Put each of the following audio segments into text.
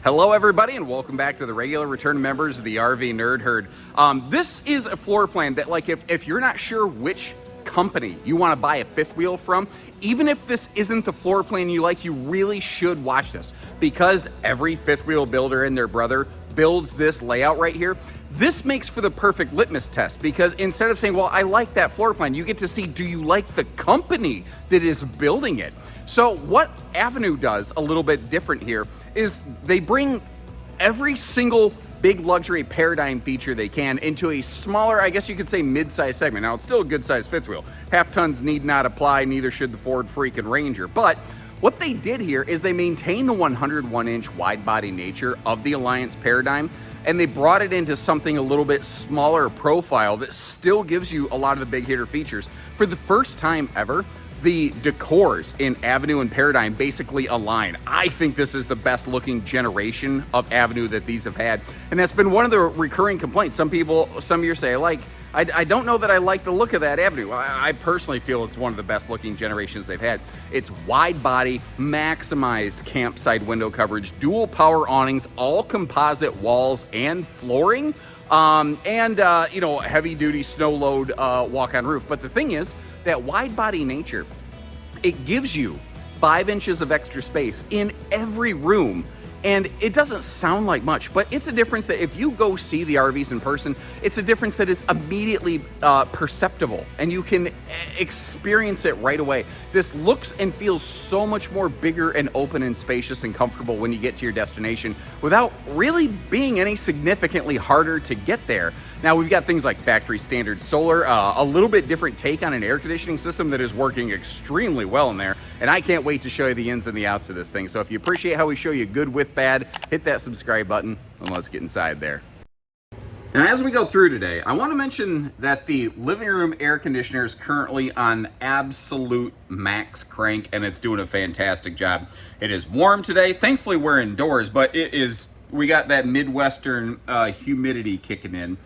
Hello everybody and welcome back to the regular return members of the RV Nerd Herd. This is a floor plan that, like, if you're not sure which company you want to buy a fifth wheel from, even if this isn't the floor plan you like, you really should watch this, because every fifth wheel builder and their brother builds this layout right here. This makes for the perfect litmus test, because instead of saying, well, I like that floor plan, you get to see, do you like the company that is building it? So what Avenue does a little bit different here is they bring every single big luxury paradigm feature they can into a smaller, I guess you could say, mid-size segment. Now, it's still a good-sized fifth wheel. Half tons need not apply, neither should the Ford Freakin' Ranger. But what they did here is they maintain the 101-inch wide-body nature of the Alliance paradigm, and they brought it into something a little bit smaller profile that still gives you a lot of the big hitter features. For the first time ever, the decors in Avenue and Paradigm basically align. I think this is the best looking generation of Avenue that these have had. And that's been one of the recurring complaints. Some years say, I don't know that I like the look of that Avenue. I personally feel it's one of the best looking generations they've had. It's wide body, maximized campsite window coverage, dual power awnings, all composite walls and flooring, and heavy duty snow load walk on roof. But the thing is, that wide body nature, it gives you 5 inches of extra space in every room. And it doesn't sound like much, but it's a difference that if you go see the RVs in person, it's a difference that is immediately perceptible, and you can experience it right away. This looks and feels so much more bigger and open and spacious and comfortable when you get to your destination without really being any significantly harder to get there. Now, we've got things like factory standard solar, a little bit different take on an air conditioning system that is working extremely well in there, and I can't wait to show you the ins and the outs of this thing. So if you appreciate how we show you good with bad, hit that subscribe button and let's get inside there. Now, as we go through today, I want to mention that the living room air conditioner is currently on absolute max crank, and it's doing a fantastic job. It is warm today. Thankfully, we're indoors, but we got that Midwestern humidity kicking in.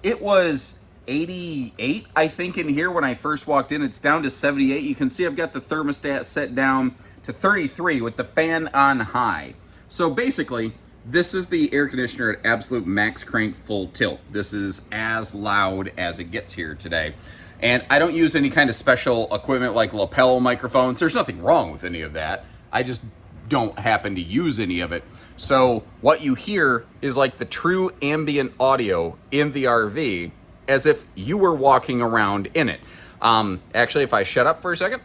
It was 88, I think, in here when I first walked in. It's down to 78. You can see I've got the thermostat set down to 33 with the fan on high. So basically, this is the air conditioner at absolute max crank full tilt. This is as loud as it gets here today. And I don't use any kind of special equipment like lapel microphones. There's nothing wrong with any of that. I just don't happen to use any of it. So what you hear is like the true ambient audio in the RV, as if you were walking around in it. Actually, if I shut up for a second,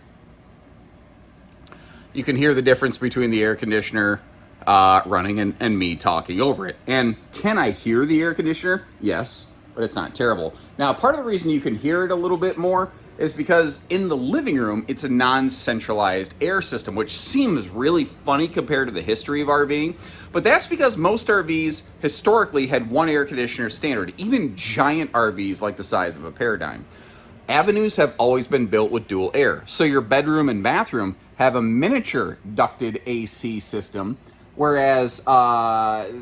you can hear the difference between the air conditioner running and me talking over it. And can I hear the air conditioner? Yes, but it's not terrible. Now, part of the reason you can hear it a little bit more is because in the living room, it's a non-centralized air system, which seems really funny compared to the history of RVing. But that's because most RVs historically had one air conditioner standard, even giant RVs like the size of a Paradigm. Avenues have always been built with dual air. So your bedroom and bathroom have a miniature ducted AC system, whereas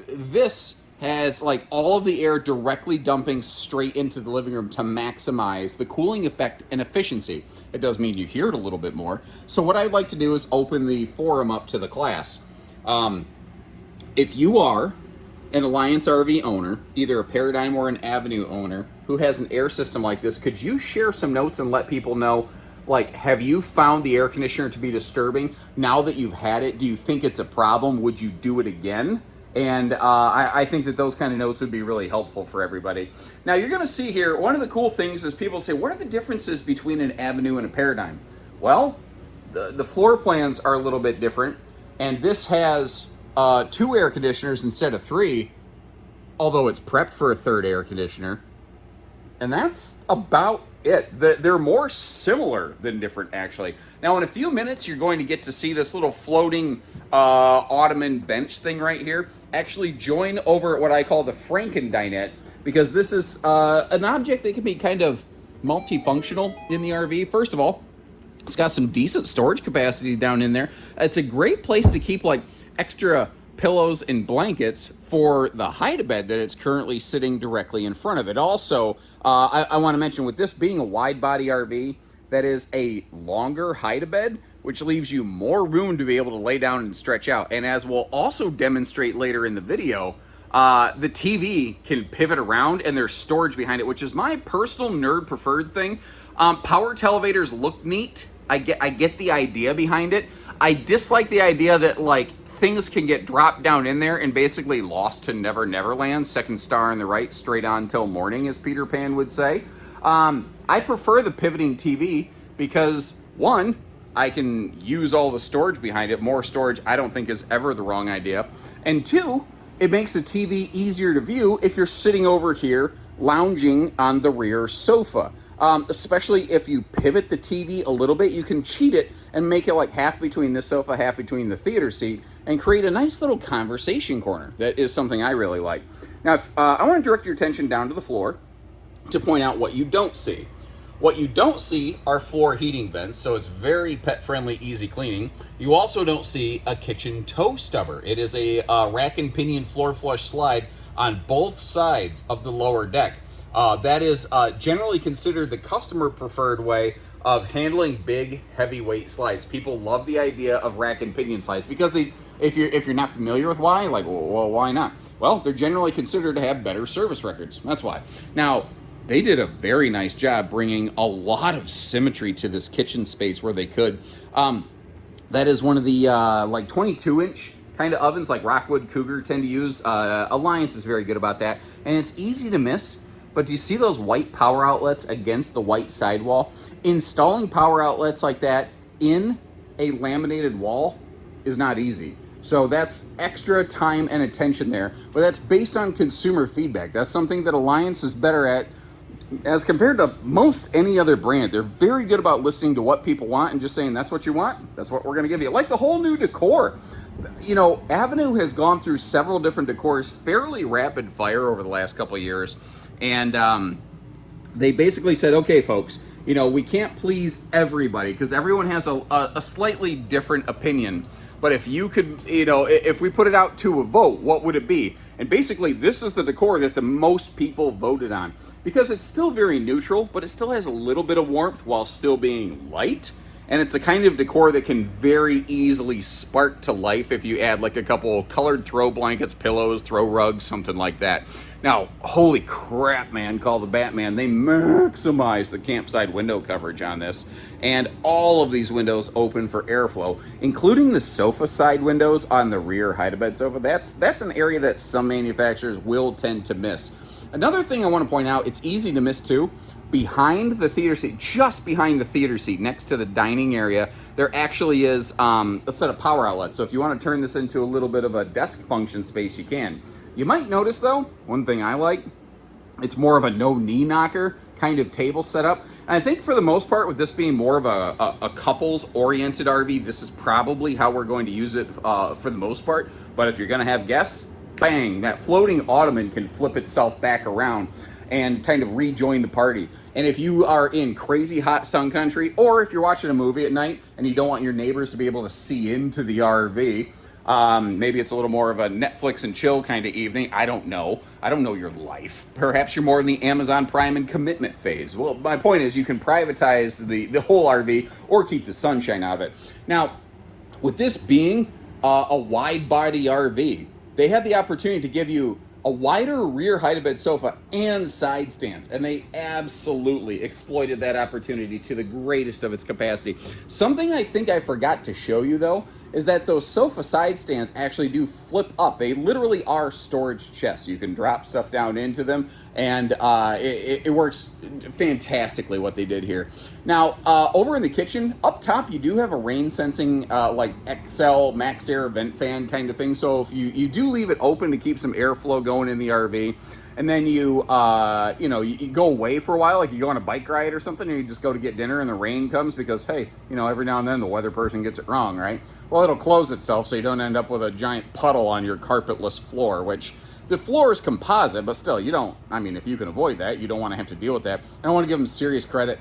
this has like all of the air directly dumping straight into the living room to maximize the cooling effect and efficiency. It does mean you hear it a little bit more. So what I'd like to do is open the forum up to the class. If you are an Alliance RV owner, either a Paradigm or an Avenue owner, who has an air system like this, could you share some notes and let people know, like, have you found the air conditioner to be disturbing? Now that you've had it, do you think it's a problem? Would you do it again? And I think that those kind of notes would be really helpful for everybody. Now, you're going to see here, one of the cool things is people say, what are the differences between an Avenue and a Paradigm? Well, the floor plans are a little bit different, and this has 2 air conditioners instead of 3, although it's prepped for a 3rd air conditioner. And that's about it. They're more similar than different, actually. Now, in a few minutes, you're going to get to see this little floating ottoman bench thing right here actually join over at what I call the Franken dinette, because this is an object that can be kind of multifunctional in the RV. First of all, it's got some decent storage capacity down in there. It's a great place to keep like extra pillows and blankets for the hide-a-bed that it's currently sitting directly in front of it. Also, I want to mention, with this being a wide-body RV that is a longer hide-a-bed, which leaves you more room to be able to lay down and stretch out. And as we'll also demonstrate later in the video, the TV can pivot around and there's storage behind it, which is my personal nerd preferred thing. Power televators look neat. I get the idea behind it. I dislike the idea that like things can get dropped down in there and basically lost to Never Never Land, second star on the right, straight on till morning, as Peter Pan would say. I prefer the pivoting TV because, one, I can use all the storage behind it. More storage I don't think is ever the wrong idea. And two, it makes the TV easier to view if you're sitting over here lounging on the rear sofa. Especially if you pivot the TV a little bit, you can cheat it and make it like half between the sofa, half between the theater seat, and create a nice little conversation corner. That is something I really like. Now, I want to direct your attention down to the floor to point out what you don't see. What you don't see are floor heating vents, so it's very pet-friendly, easy cleaning. You also don't see a kitchen toe stubber. It is a rack and pinion floor flush slide on both sides of the lower deck. That is generally considered the customer preferred way of handling big heavyweight slides. People love the idea of rack and pinion slides because if you're not familiar with why, like, well, why not? Well, they're generally considered to have better service records. That's why. Now, they did a very nice job bringing a lot of symmetry to this kitchen space where they could. That is one of the like 22-inch kind of ovens like Rockwood, Cougar tend to use. Alliance is very good about that. And it's easy to miss. But do you see those white power outlets against the white sidewall? Installing power outlets like that in a laminated wall is not easy. So that's extra time and attention there. But that's based on consumer feedback. That's something that Alliance is better at as compared to most any other brand. They're very good about listening to what people want and just saying, that's what you want, that's what we're going to give you. Like the whole new decor. You know, Avenue has gone through several different decors fairly rapid fire over the last couple of years. And they basically said, okay, folks, you know, we can't please everybody because everyone has a slightly different opinion. But if you could, you know, if we put it out to a vote, what would it be? And basically, this is the decor that the most people voted on because it's still very neutral, but it still has a little bit of warmth while still being light. And it's the kind of decor that can very easily spark to life if you add like a couple colored throw blankets, pillows, throw rugs, something like that. Now, holy crap, man, call the Batman. They maximize the campsite window coverage on this. And all of these windows open for airflow, including the sofa side windows on the rear hide-a-bed sofa. That's an area that some manufacturers will tend to miss. Another thing I want to point out, it's easy to miss too. Behind the theater seat, just behind the theater seat, next to the dining area, there actually is a set of power outlets. So if you want to turn this into a little bit of a desk function space, you can. You might notice though, one thing I like, it's more of a no knee knocker kind of table setup. And I think for the most part, with this being more of a couples oriented RV, this is probably how we're going to use it for the most part. But if you're going to have guests, bang, that floating ottoman can flip itself back around and kind of rejoin the party. And if you are in crazy hot sun country, or if you're watching a movie at night and you don't want your neighbors to be able to see into the RV, maybe it's a little more of a Netflix and chill kind of evening. I don't know your life. Perhaps you're more in the Amazon Prime and commitment phase. Well, my point is you can privatize the whole RV or keep the sunshine out of it. Now, with this being a wide body RV, they had the opportunity to give you a wider rear hide-a-bed sofa and side stands, and they absolutely exploited that opportunity to the greatest of its capacity. Something I think I forgot to show you though is that those sofa side stands actually do flip up. They literally are storage chests. You can drop stuff down into them, and it works fantastically what they did here. Now, over in the kitchen, up top, you do have a rain sensing like XL Max Air vent fan kind of thing. So if you do leave it open to keep some airflow going in the RV, and then you go away for a while, like you go on a bike ride or something, and you just go to get dinner and the rain comes because, hey, every now and then the weather person gets it wrong, right? Well, it'll close itself so you don't end up with a giant puddle on your carpetless floor, which the floor is composite, but still, if you can avoid that, you don't want to have to deal with that. And I want to give them serious credit.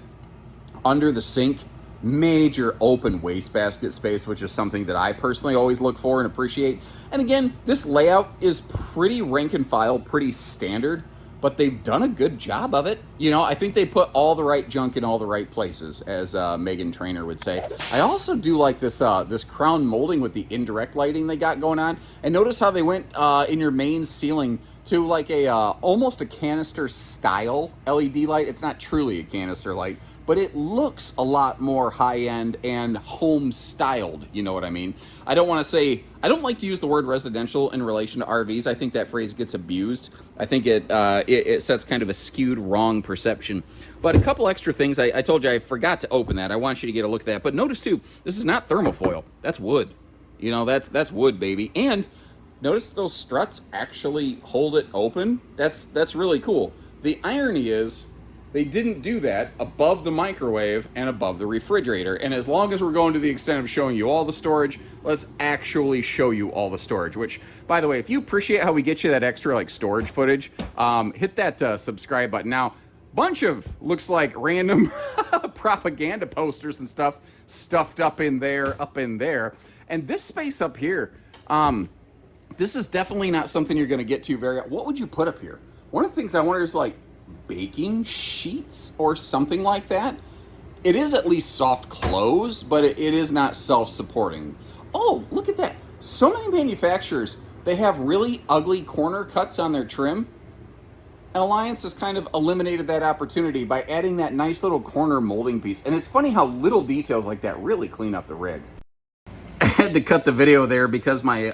Under the sink, major open wastebasket space, which is something that I personally always look for and appreciate. And again, this layout is pretty rank and file, pretty standard but they've done a good job of it. You know, I think they put all the right junk in all the right places, as Megan Trainor would say. I also do like this this crown molding with the indirect lighting they got going on. And notice how they went in your main ceiling to like a almost a canister style LED light. It's not truly a canister light, but it looks a lot more high-end and home-styled, you know what I mean? I don't want to say, I don't like to use the word residential in relation to RVs. I think that phrase gets abused. I think it sets kind of a skewed wrong perception. But a couple extra things, I told you I forgot to open that. I want you to get a look at that. But notice too, this is not thermofoil. That's wood. You know, that's wood, baby. And notice those struts actually hold it open. That's really cool. The irony is, they didn't do that above the microwave and above the refrigerator. And as long as we're going to the extent of showing you all the storage, let's actually show you all the storage. Which, by the way, if you appreciate how we get you that extra like storage footage, hit that subscribe button. Now, bunch of looks like random propaganda posters and stuff stuffed up in there. And this space up here, this is definitely not something you're going to get to very. What would you put up here? One of the things I wonder is like baking sheets or something like that. It is at least soft close, but it is not self-supporting. Oh, look at that. So many manufacturers, they have really ugly corner cuts on their trim. And Alliance has kind of eliminated that opportunity by adding that nice little corner molding piece. And it's funny how little details like that really clean up the rig. I had to cut the video there because my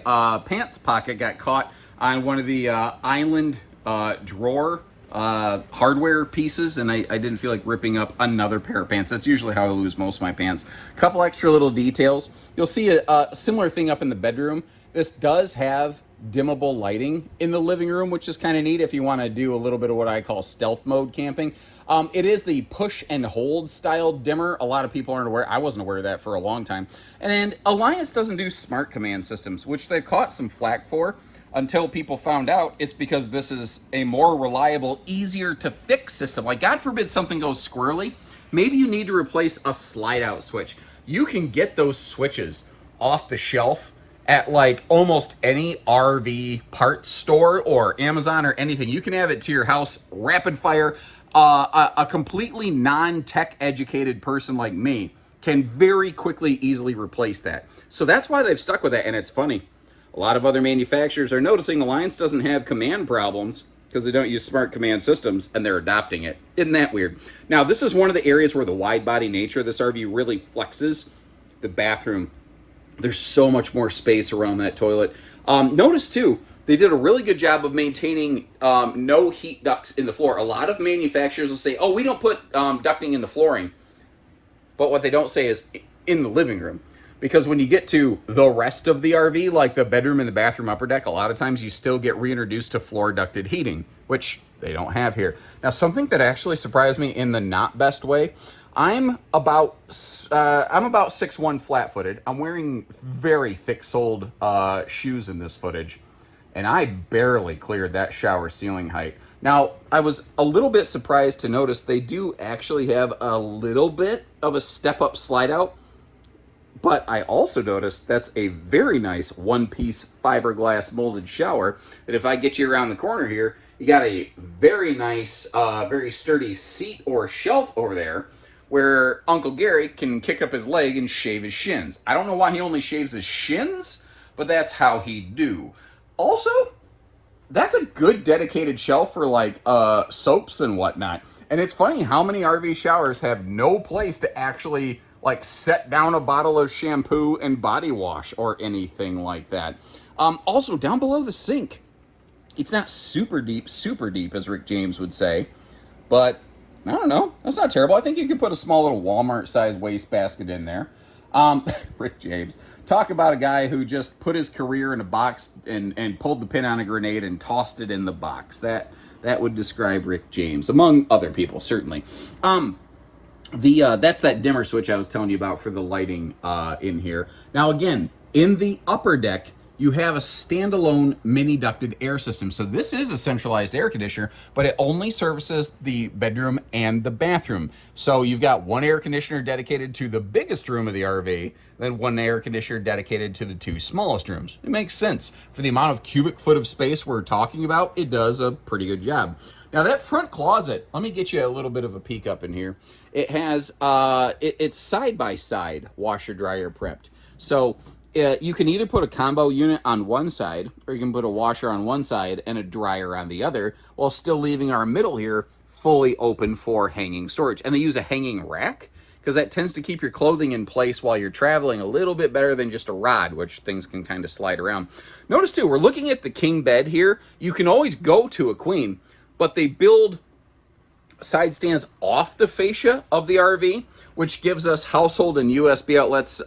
pants pocket got caught on one of the island drawer hardware pieces, and I didn't feel like ripping up another pair of pants. That's usually how I lose most of my pants. A couple extra little details. You'll see a similar thing up in the bedroom. This does have dimmable lighting in the living room, which is kind of neat if you want to do a little bit of what I call stealth mode camping. It is the push and hold style dimmer. A lot of people aren't aware. I wasn't aware of that for a long time. And Alliance doesn't do smart command systems, which they've caught some flack for, until people found out it's because this is a more reliable, easier to fix system. Like, God forbid something goes squirrely. Maybe you need to replace a slide out switch. You can get those switches off the shelf at like almost any RV parts store or Amazon or anything. You can have it to your house rapid fire. A completely non-tech educated person like me can very quickly, easily replace that. So that's why they've stuck with that. And it's funny. A lot of other manufacturers are noticing Alliance doesn't have command problems because they don't use smart command systems, and they're adopting it. Isn't that weird? Now, this is one of the areas where the wide body nature of this RV really flexes. The bathroom. There's so much more space around that toilet. Notice, too, they did a really good job of maintaining no heat ducts in the floor. A lot of manufacturers will say, oh, we don't put ducting in the flooring. But what they don't say is in the living room. Because when you get to the rest of the RV, like the bedroom and the bathroom upper deck, a lot of times you still get reintroduced to floor ducted heating, which they don't have here. Now, something that actually surprised me in the not best way, I'm about 6'1" flat-footed. I'm wearing very thick-soled shoes in this footage, and I barely cleared that shower ceiling height. Now, I was a little bit surprised to notice they do actually have a little bit of a step-up slide-out. But I also noticed that's a very nice one-piece fiberglass molded shower that if I get you around the corner here, you got a very nice, very sturdy seat or shelf over there where Uncle Gary can kick up his leg and shave his shins. I don't know why he only shaves his shins, but that's how he do. Also, that's a good dedicated shelf for like soaps and whatnot. And it's funny how many RV showers have no place to actually like set down a bottle of shampoo and body wash or anything like that. Also, down below the sink, it's not super deep, as Rick James would say, but I don't know. That's not terrible. I think you could put a small little Walmart-sized wastebasket in there. Rick James. Talk about a guy who just put his career in a box and pulled the pin on a grenade and tossed it in the box. That would describe Rick James, among other people, certainly. That's that dimmer switch I was telling you about for the lighting in here. Now, again, in the upper deck, you have a standalone mini ducted air system. So this is a centralized air conditioner, but it only services the bedroom and the bathroom. So you've got one air conditioner dedicated to the biggest room of the RV, then one air conditioner dedicated to the two smallest rooms. It makes sense. For the amount of cubic foot of space we're talking about, it does a pretty good job. Now that front closet, let me get you a little bit of a peek up in here. It has, it's side-by-side washer dryer prepped. So you can either put a combo unit on one side, or you can put a washer on one side and a dryer on the other, while still leaving our middle here fully open for hanging storage. And they use a hanging rack, because that tends to keep your clothing in place while you're traveling a little bit better than just a rod, which things can kind of slide around. Notice too, we're looking at the king bed here. You can always go to a queen, but they build side stands off the fascia of the RV, which gives us household and USB outlets.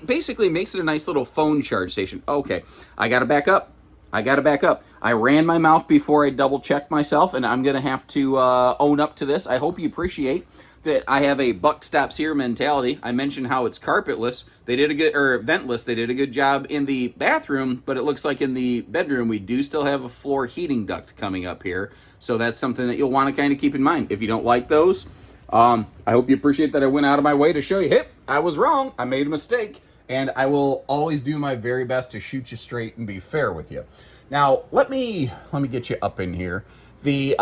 Basically makes it a nice little phone charge station. Okay, I gotta back up. I ran my mouth before I double checked myself, and I'm gonna have to own up to this. I hope you appreciate that I have a buck stops here mentality. I mentioned how it's carpetless. They did a good, or ventless. They did a good job in the bathroom, but it looks like in the bedroom we do still have a floor heating duct coming up here. So that's something that you'll want to kind of keep in mind. If you don't like those, I hope you appreciate that I went out of my way to show you, hey, I was wrong. I made a mistake, and I will always do my very best to shoot you straight and be fair with you. Now, let me get you up in here. The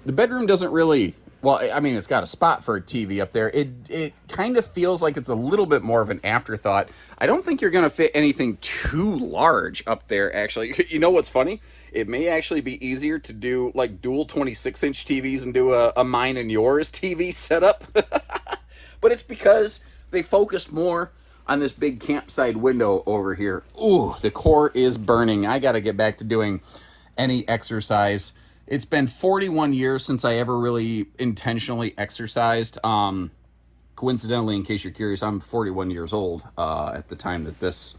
bedroom doesn't really, well, I mean, it's got a spot for a TV up there. It kind of feels like it's a little bit more of an afterthought. I don't think you're going to fit anything too large up there, actually. You know what's funny? It may actually be easier to do like dual 26-inch TVs and do a mine and yours TV setup. But it's because they focused more on this big campsite window over here. Ooh, the core is burning. I got to get back to doing any exercise. It's been 41 years since I ever really intentionally exercised. Coincidentally, in case you're curious, I'm 41 years old at the time that this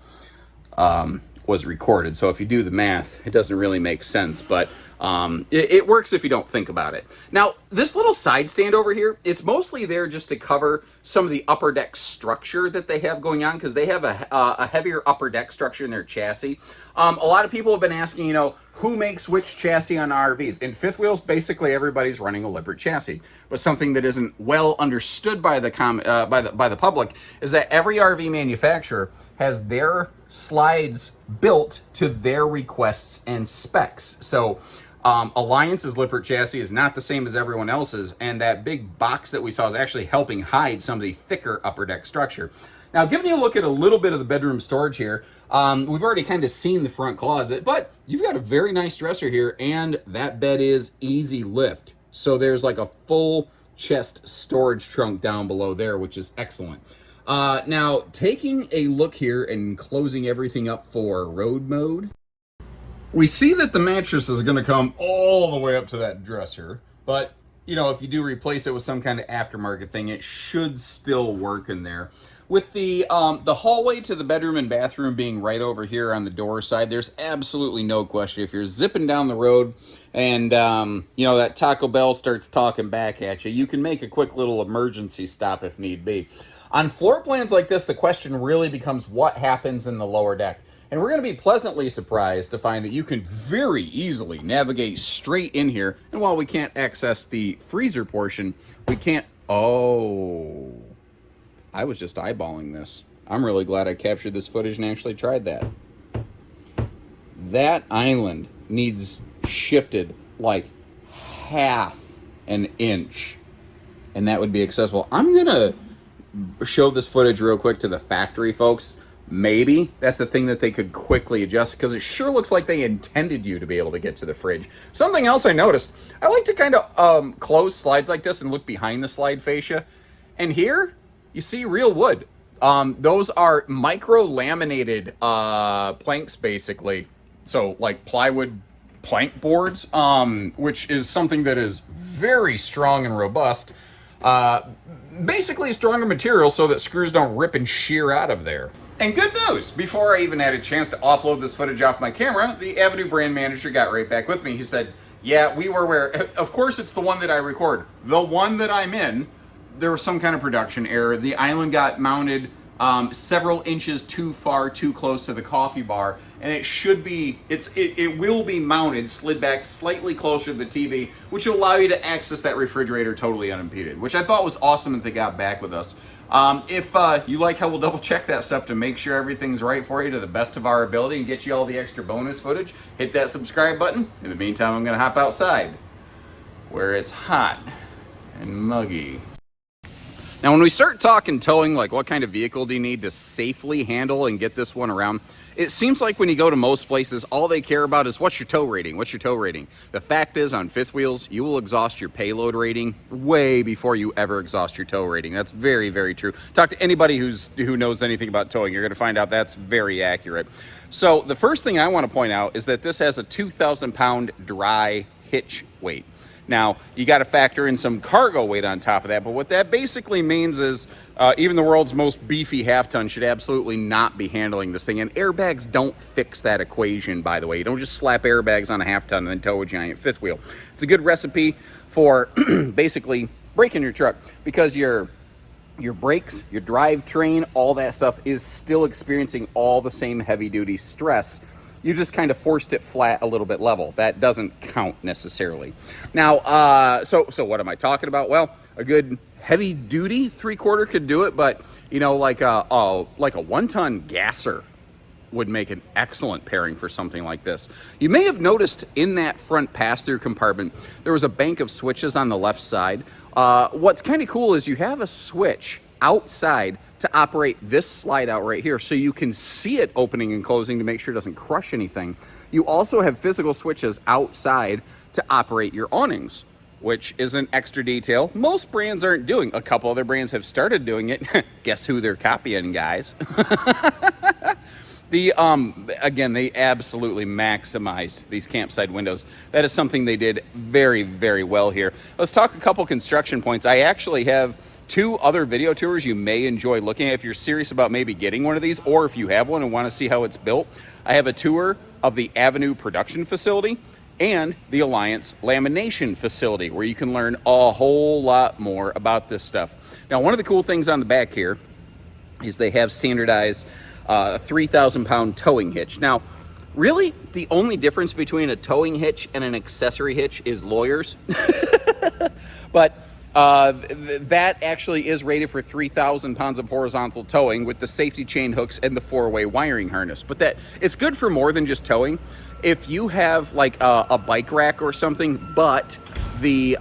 was recorded. So if you do the math, it doesn't really make sense, but it works if you don't think about it. Now, this little side stand over here, it's mostly there just to cover some of the upper deck structure that they have going on, because they have a heavier upper deck structure in their chassis. A lot of people have been asking, you know, who makes which chassis on RVs? In fifth wheels, basically everybody's running a Lippert chassis. But something that isn't well understood by the public is that every RV manufacturer has their slides built to their requests and specs. So Alliance's Lippert chassis is not the same as everyone else's, and that big box that we saw is actually helping hide some of the thicker upper deck structure. Now, giving you a look at a little bit of the bedroom storage here, we've already kind of seen the front closet, but you've got a very nice dresser here, and that bed is easy lift. So there's like a full chest storage trunk down below there, which is excellent. Now, taking a look here and closing everything up for road mode, we see that the mattress is going to come all the way up to that dresser, but, you know, if you do replace it with some kind of aftermarket thing, it should still work in there. With the hallway to the bedroom and bathroom being right over here on the door side, there's absolutely no question. If you're zipping down the road and, you know, that Taco Bell starts talking back at you, you can make a quick little emergency stop if need be. On floor plans like this, the question really becomes what happens in the lower deck. And we're going to be pleasantly surprised to find that you can very easily navigate straight in here. And while we can't access the freezer portion, we can't... Oh, I was just eyeballing this. I'm really glad I captured this footage and actually tried that. That island needs shifted like half an inch, and that would be accessible. I'm going to show this footage real quick to the factory folks. Maybe that's the thing that they could quickly adjust, because it sure looks like they intended you to be able to get to the fridge. Something else I noticed, I like to kind of close slides like this and look behind the slide fascia. And here, you see real wood. Those are micro-laminated planks, basically. So, like plywood plank boards, which is something that is very strong and robust. Basically a stronger material so that screws don't rip and shear out of there. And good news, before I even had a chance to offload this footage off my camera, the Avenue brand manager got right back with me. He said, yeah, we were aware. Of course, it's the one that I record. The one that I'm in, there was some kind of production error. The island got mounted several inches too far, too close to the coffee bar, and it should be, it will be mounted, slid back slightly closer to the TV, which will allow you to access that refrigerator totally unimpeded, which I thought was awesome that they got back with us. If you like how we'll double check that stuff to make sure everything's right for you to the best of our ability and get you all the extra bonus footage, hit that subscribe button. In the meantime, I'm gonna hop outside where it's hot and muggy. Now, when we start talking towing, like what kind of vehicle do you need to safely handle and get this one around, it seems like when you go to most places, all they care about is what's your tow rating, what's your tow rating. The fact is, on fifth wheels, you will exhaust your payload rating way before you ever exhaust your tow rating. That's very, very true. Talk to anybody who knows anything about towing, you're gonna find out that's very accurate. So the first thing I wanna point out is that this has a 2,000 pound dry hitch weight. Now, you got to factor in some cargo weight on top of that, but what that basically means is even the world's most beefy half-ton should absolutely not be handling this thing, and airbags don't fix that equation, by the way. You don't just slap airbags on a half-ton and then tow a giant fifth wheel. It's a good recipe for basically braking your truck, because your brakes, your drivetrain, all that stuff is still experiencing all the same heavy-duty stress. You just kind of forced it flat a little bit level. That doesn't count necessarily. Now, so what am I talking about? Well, a good heavy duty 3/4 could do it, but you know, like a 1-ton gasser would make an excellent pairing for something like this. You may have noticed in that front pass-through compartment, there was a bank of switches on the left side. What's kind of cool is you have a switch outside to operate this slide out right here, so you can see it opening and closing to make sure it doesn't crush anything. You also have physical switches outside to operate your awnings, which is an extra detail most brands aren't doing. A couple other brands have started doing it. Guess who they're copying, guys? Again, they absolutely maximized these campsite windows. That is something they did very, very well here. Let's talk a couple construction points. I actually have 2 other video tours you may enjoy looking at if you're serious about maybe getting one of these, or if you have one and want to see how it's built. I have a tour of the Avenue production facility and the Alliance lamination facility, where you can learn a whole lot more about this stuff. Now, one of the cool things on the back here is they have standardized 3,000 pound towing hitch. Now, really, the only difference between a towing hitch and an accessory hitch is lawyers. But that actually is rated for 3,000 pounds of horizontal towing with the safety chain hooks and the 4-way wiring harness. But that it's good for more than just towing. If you have like a bike rack or something, but the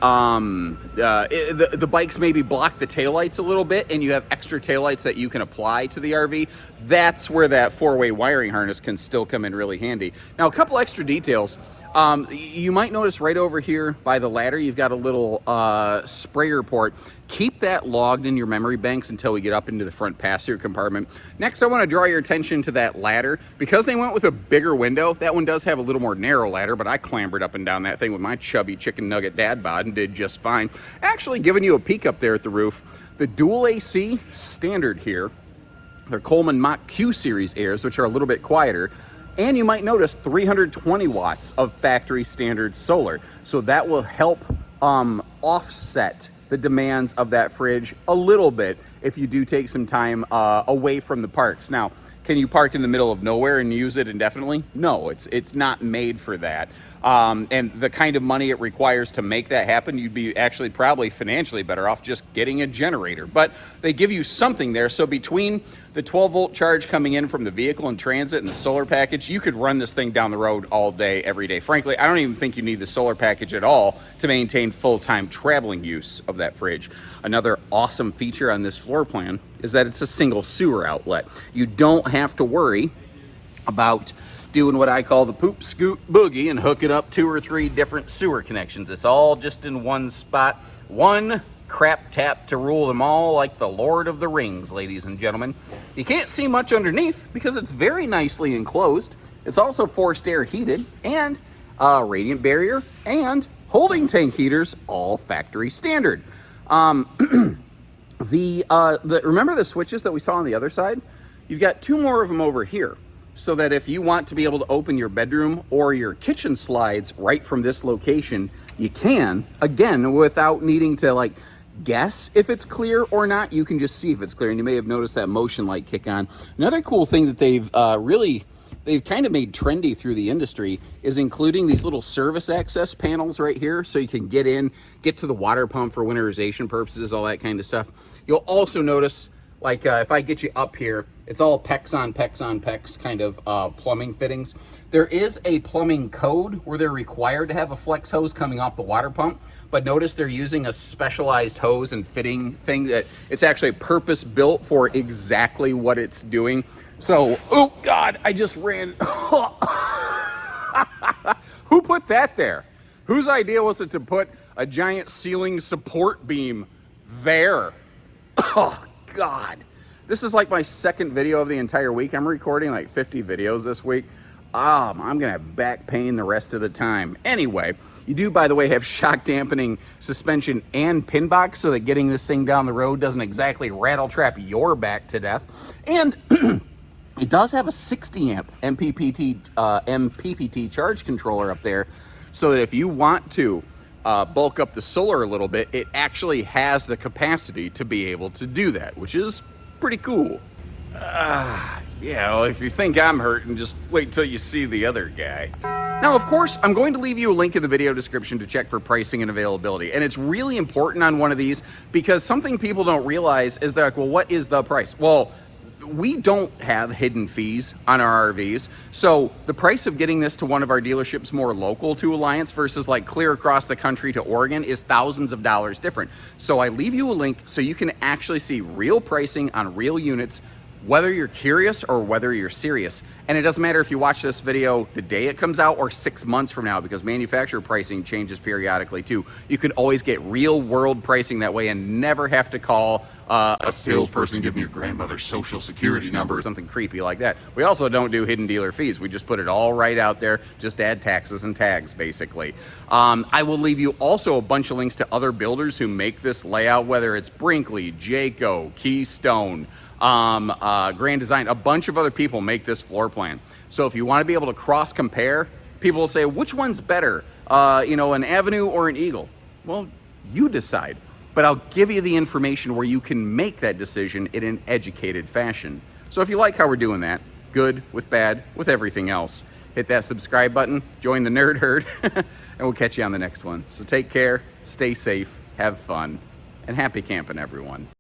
bikes maybe block the taillights a little bit and you have extra taillights that you can apply to the RV, that's where that 4-way wiring harness can still come in really handy. Now, a couple extra details. You might notice right over here by the ladder, you've got a little sprayer port. Keep that logged in your memory banks until we get up into the front passenger compartment. Next, I want to draw your attention to that ladder. Because they went with a bigger window, that one does have a little more narrow ladder, but I clambered up and down that thing with my chubby chicken nugget dad bod and did just fine. Actually, giving you a peek up there at the roof, the dual AC standard here, they're Coleman Mach Q series airs, which are a little bit quieter. And you might notice 320 watts of factory standard solar. So that will help offset the demands of that fridge a little bit if you do take some time away from the parks. Now, can you park in the middle of nowhere and use it indefinitely? No, it's not made for that. And the kind of money it requires to make that happen, you'd be actually probably financially better off just getting a generator. But they give you something there. So between the 12-volt charge coming in from the vehicle in transit and the solar package, you could run this thing down the road all day, every day. Frankly, I don't even think you need the solar package at all to maintain full-time traveling use of that fridge. Another awesome feature on this floor plan is that it's a single sewer outlet. You don't have to worry about doing what I call the poop scoot boogie and hooking up 2 or 3 different sewer connections. It's all just in one spot, one crap tap to rule them all, like the Lord of the Rings, ladies and gentlemen. You can't see much underneath because it's very nicely enclosed. It's also forced air heated and radiant barrier and holding tank heaters, all factory standard. Remember the switches that we saw on the other side? You've got 2 more of them over here, so that if you want to be able to open your bedroom or your kitchen slides right from this location, you can, again, without needing to like guess if it's clear or not. You can just see if it's clear, and you may have noticed that motion light kick on. Another cool thing that they've really they've kind of made trendy through the industry is including these little service access panels right here, so you can get to the water pump for winterization purposes, all that kind of stuff. You'll also notice, like if I get you up here, it's all PEX on PEX kind of plumbing fittings. There is a plumbing code where they're required to have a flex hose coming off the water pump, but notice they're using a specialized hose and fitting thing that it's actually purpose built for exactly what it's doing. So, oh God, I just ran. Who put that there? Whose idea was it to put a giant ceiling support beam there? Oh God. This is like my second video of the entire week. I'm recording like 50 videos this week. I'm gonna have back pain the rest of the time. Anyway, you do, by the way, have shock dampening suspension and pin box so that getting this thing down the road doesn't exactly rattle trap your back to death. And it does have a 60 amp MPPT charge controller up there, so that if you want to bulk up the solar a little bit, it actually has the capacity to be able to do that, which is pretty cool. Yeah, well, if you think I'm hurting, just wait till you see the other guy. Now, of course, I'm going to leave you a link in the video description to check for pricing and availability. And it's really important on one of these because something people don't realize is that, well, what is the price? Well, we don't have hidden fees on our RVs. So the price of getting this to one of our dealerships more local to Alliance versus like clear across the country to Oregon is thousands of dollars different. So I leave you a link so you can actually see real pricing on real units, whether you're curious or whether you're serious. And it doesn't matter if you watch this video the day it comes out or 6 months from now, because manufacturer pricing changes periodically too. You can always get real world pricing that way and never have to call a salesperson, give me your grandmother's social security number or something creepy like that. We also don't do hidden dealer fees. We just put it all right out there, just add taxes and tags basically. I will leave you also a bunch of links to other builders who make this layout, whether it's Brinkley, Jayco, Keystone, Grand Design. A bunch of other people make this floor plan. So if you want to be able to cross compare, people will say, which one's better, an Avenue or an Eagle? Well, you decide. But I'll give you the information where you can make that decision in an educated fashion. So if you like how we're doing that, good, with bad, with everything else, hit that subscribe button, join the Nerd Herd, and we'll catch you on the next one. So take care, stay safe, have fun, and happy camping, everyone.